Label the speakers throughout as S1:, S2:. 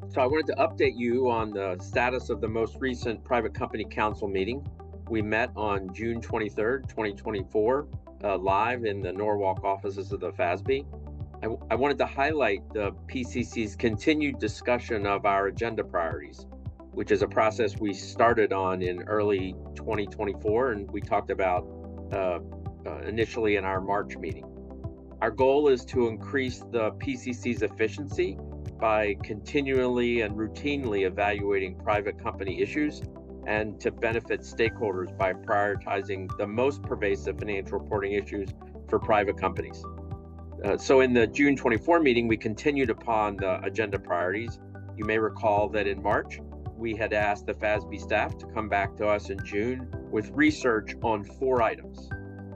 S1: So I wanted to update you on the status of the most recent private company council meeting. We met on June 23rd, 2024, live in the Norwalk offices of the FASB. I wanted to highlight the PCC's continued discussion of our agenda priorities, which is a process we started on in early 2024 and we talked about initially in our March meeting. Our goal is to increase the PCC's efficiency by continually and routinely evaluating private company issues and to benefit stakeholders by prioritizing the most pervasive financial reporting issues for private companies. So in the June 24 meeting, we continued upon the agenda priorities. You may recall that in March, we had asked the FASB staff to come back to us in June with research on 4 items.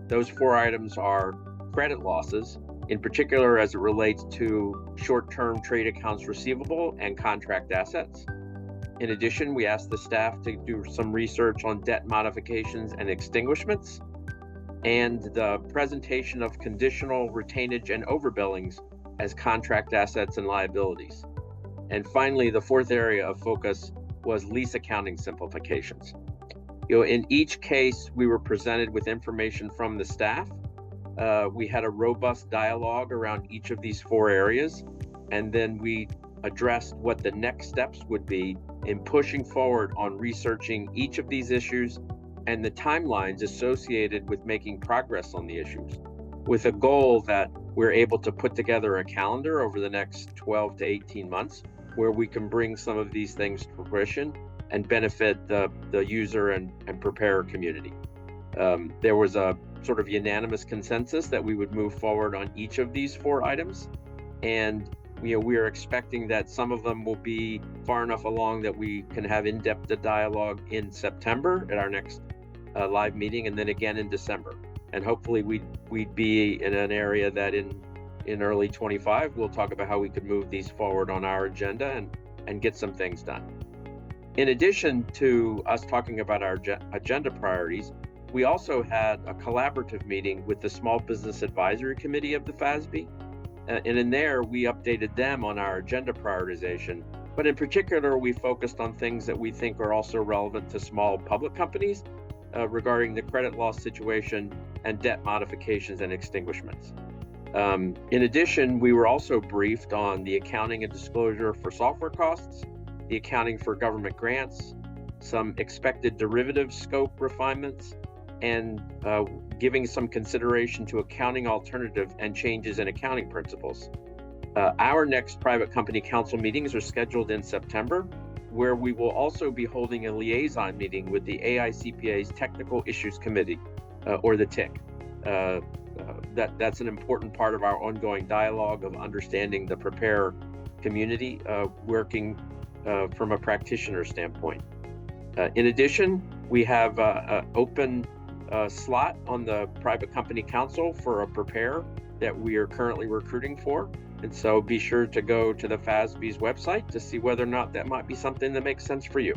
S1: Those 4 items are credit losses, in particular as it relates to short-term trade accounts receivable and contract assets. In addition, we asked the staff to do some research on debt modifications and extinguishments, and the presentation of conditional retainage and overbillings as contract assets and liabilities. And finally, the 4th area of focus was lease accounting simplifications. In each case, we were presented with information from the staff. We had a robust dialogue around each of these 4 areas, and then we addressed what the next steps would be in pushing forward on researching each of these issues and the timelines associated with making progress on the issues, with a goal that we're able to put together a calendar over the next 12 to 18 months where we can bring some of these things to fruition and benefit the user and preparer community. There was a sort of unanimous consensus that we would move forward on each of these 4 items. And we are expecting that some of them will be far enough along that we can have in-depth dialogue in September at our next live meeting, and then again in December. And hopefully we'd be in an area that in early 25, we'll talk about how we could move these forward on our agenda and get some things done. In addition to us talking about our agenda priorities, we also had a collaborative meeting with the Small Business Advisory Committee of the FASB. And in there, we updated them on our agenda prioritization. But in particular, we focused on things that we think are also relevant to small public companies regarding the credit loss situation and debt modifications and extinguishments. In addition, we were also briefed on the accounting and disclosure for software costs, the accounting for government grants, some expected derivative scope refinements, and giving some consideration to accounting alternative and changes in accounting principles. Our next private company council meetings are scheduled in September, where we will also be holding a liaison meeting with the AICPA's Technical Issues Committee, or the TIC. That's an important part of our ongoing dialogue of understanding the preparer community, working from a practitioner standpoint. In addition, we have an open slot on the private company council for a preparer that we are currently recruiting for. And so be sure to go to the FASB's website to see whether or not that might be something that makes sense for you.